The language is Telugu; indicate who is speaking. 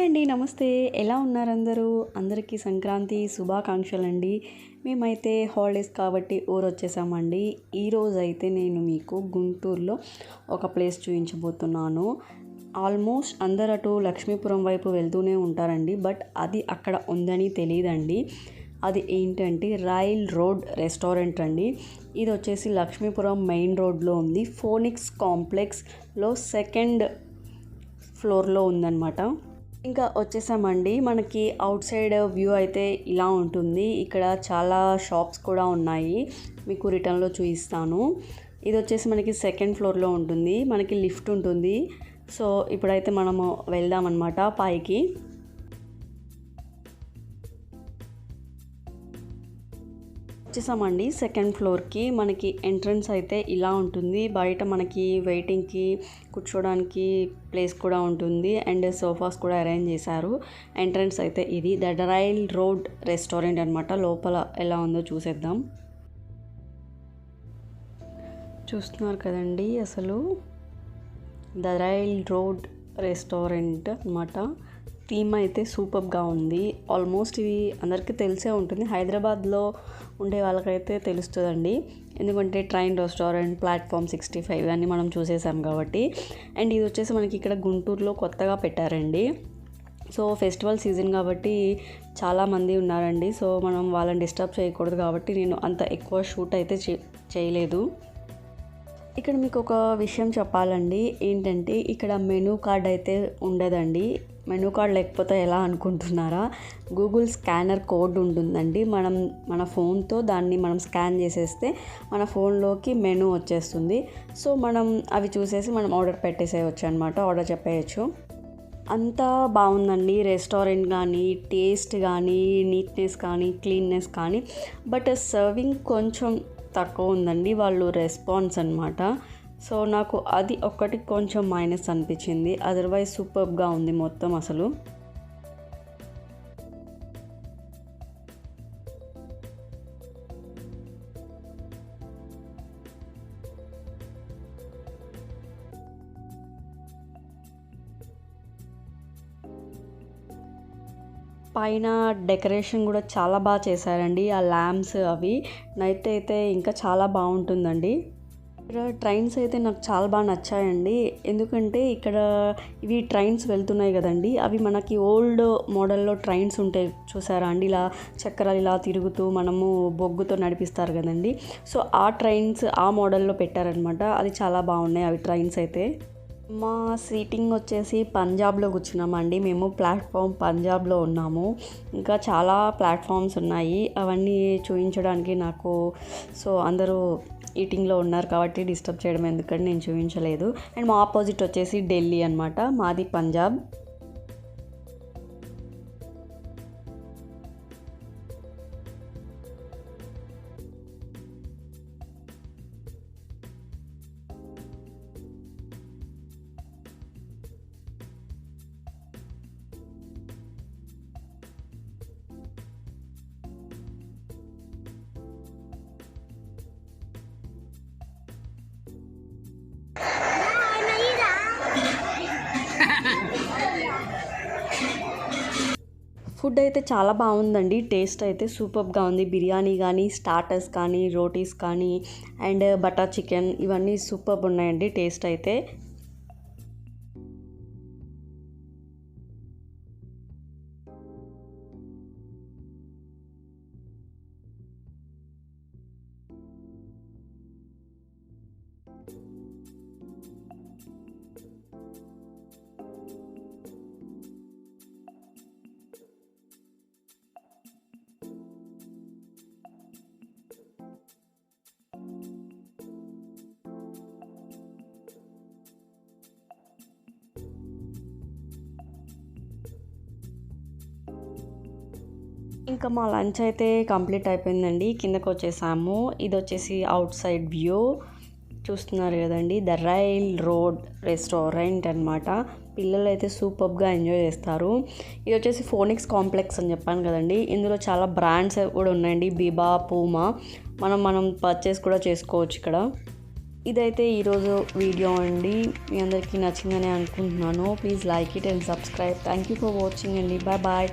Speaker 1: హాయ్ అండి, నమస్తే. ఎలా ఉన్నారు అందరూ? అందరికీ సంక్రాంతి శుభాకాంక్షలండి. మేమైతే హాలిడేస్ కాబట్టి ఊరు వచ్చేసామండి. ఈరోజు అయితే నేను మీకు గుంటూరులో ఒక ప్లేస్ చూపించబోతున్నాను. ఆల్మోస్ట్ అందరూ అటు లక్ష్మీపురం వైపు వెళ్తూనే ఉంటారండి, బట్ అది అక్కడ ఉందని తెలియదండి. అది ఏంటంటే రైల్ రోడ్ రెస్టారెంట్ అండి. ఇది వచ్చేసి లక్ష్మీపురం మెయిన్ రోడ్లో ఉంది. ఫోనిక్స్ కాంప్లెక్స్లో సెకండ్ ఫ్లోర్లో ఉందన్నమాట. ఇంకా వచ్చేసామండి. మనకి అవుట్ సైడ్ వ్యూ అయితే ఇలా ఉంటుంది. ఇక్కడ చాలా షాప్స్ కూడా ఉన్నాయి, మీకు రిటర్న్లో చూపిస్తాను. ఇది వచ్చేసి మనకి సెకండ్ ఫ్లోర్లో ఉంటుంది. మనకి లిఫ్ట్ ఉంటుంది. సో ఇప్పుడైతే మనము వెళ్దామన్నమాట పైకి. వచ్చేసామండి సెకండ్ ఫ్లోర్కి. మనకి ఎంట్రన్స్ అయితే ఇలా ఉంటుంది. బయట మనకి వెయిటింగ్కి కూర్చోడానికి ప్లేస్ కూడా ఉంటుంది అండ్ సోఫాస్ కూడా అరేంజ్ చేశారు. ఎంట్రన్స్ అయితే ఇది ద రైల్ రోడ్ రెస్టారెంట్ అనమాట. లోపల ఎలా ఉందో చూసేద్దాం. చూస్తున్నారు కదండి, అసలు ద రైల్ రోడ్ రెస్టారెంట్ అనమాట. థీమ్ అయితే సూపర్గా ఉంది. ఆల్మోస్ట్ ఇది అందరికీ తెలిసే ఉంటుంది. హైదరాబాద్లో ఉండే వాళ్ళకైతే తెలుస్తుందండి, ఎందుకంటే ట్రైన్ రెస్టారెంట్, ప్లాట్ఫామ్ 65 అన్నీ మనం చూసేసాం కాబట్టి. అండ్ ఇది వచ్చేసి మనకి ఇక్కడ గుంటూరులో కొత్తగా పెట్టారండి. సో ఫెస్టివల్ సీజన్ కాబట్టి చాలామంది ఉన్నారండి. సో మనం వాళ్ళని డిస్టర్బ్ చేయకూడదు కాబట్టి నేను అంత ఎక్కువ షూట్ అయితే చేయలేదు. ఇక్కడ మీకు ఒక విషయం చెప్పాలండి. ఏంటంటే ఇక్కడ మెనూ కార్డ్ అయితే ఉండదండి. మెనూ కార్డ్ లేకపోతే ఎలా అనుకుంటున్నారా? గూగుల్ స్కానర్ కోడ్ ఉంటుందండి. మన ఫోన్తో దాన్ని మనం స్కాన్ చేసేస్తే మన ఫోన్లోకి మెనూ వచ్చేస్తుంది. సో మనం అవి చూసేసి మనం ఆర్డర్ పెట్టేసేయచ్చు అనమాట, ఆర్డర్ చెప్పేయచ్చు. అంతా బాగుందండి రెస్టారెంట్ కానీ, టేస్ట్ కానీ, నీట్నెస్ కానీ, క్లీన్నెస్ కానీ. బట్ సర్వింగ్ కొంచెం తక్కువ ఉందండి, వాళ్ళు రెస్పాన్స్ అనమాట. సో నాకు అది ఒక్కటి కొంచెం మైనస్ అనిపించింది. అదర్వైజ్ సూపర్గా ఉంది మొత్తం అసలు. పైన డెకరేషన్ కూడా చాలా బాగా చేశారండి. ఆ ల్యాంప్స్ అవి నైట్ అయితే ఇంకా చాలా బాగుంటుందండి. ఇక్కడ ట్రైన్స్ అయితే నాకు చాలా బాగా నచ్చాయండి. ఎందుకంటే ఇక్కడ ఇవి ట్రైన్స్ వెళ్తున్నాయి కదండి, అవి మనకి ఓల్డ్ మోడల్లో ట్రైన్స్ ఉంటాయి చూసారా అండి, ఇలా చక్రాలు ఇలా తిరుగుతూ మనము బొగ్గుతో నడిపిస్తారు కదండి. సో ఆ ట్రైన్స్ ఆ మోడల్లో పెట్టారనమాట. అది చాలా బాగున్నాయి అవి ట్రైన్స్ అయితే. మా సీటింగ్ వచ్చేసి పంజాబ్లో కూర్చున్నామండి. మేము ప్లాట్ఫామ్ పంజాబ్లో ఉన్నాము. ఇంకా చాలా ప్లాట్ఫామ్స్ ఉన్నాయి, అవన్నీ చూపించడానికి నాకు సో అందరూ ఈటింగ్లో ఉన్నారు కాబట్టి డిస్టర్బ్ చేయడం ఎందుకంటే నేను చూపించలేదు. అండ్ మా ఆపోజిట్ వచ్చేసి ఢిల్లీ అనమాట, మాది పంజాబ్. ఫుడ్ అయితే చాలా బాగుందండి. టేస్ట్ అయితే సూపర్గా ఉంది. బిర్యానీ కానీ, స్టార్టర్స్ కానీ, రోటీస్ కానీ అండ్ బటర్ చికెన్ ఇవన్నీ సూపర్ ఉన్నాయండి టేస్ట్ అయితే. ఇంకా మా లంచ్ అయితే కంప్లీట్ అయిపోయిందండి. కిందకు వచ్చేసాము. ఇది వచ్చేసి అవుట్ సైడ్ వ్యూ చూస్తున్నారు కదండి, ద రైల్ రోడ్ రెస్టారెంట్ అనమాట. పిల్లలు అయితే సూపర్గా ఎంజాయ్ చేస్తారు. ఇది వచ్చేసి ఫోనిక్స్ కాంప్లెక్స్ అని చెప్పాను కదండి. ఇందులో చాలా బ్రాండ్స్ కూడా ఉన్నాయండి. బీబా, పూమా. మనం పర్చేస్ కూడా చేసుకోవచ్చు ఇక్కడ. ఇదైతే ఈరోజు వీడియో అండి. మీ అందరికీ నచ్చిందని అనుకుంటున్నాను. Please like it and subscribe. Thank you for watching అండి. Bye bye.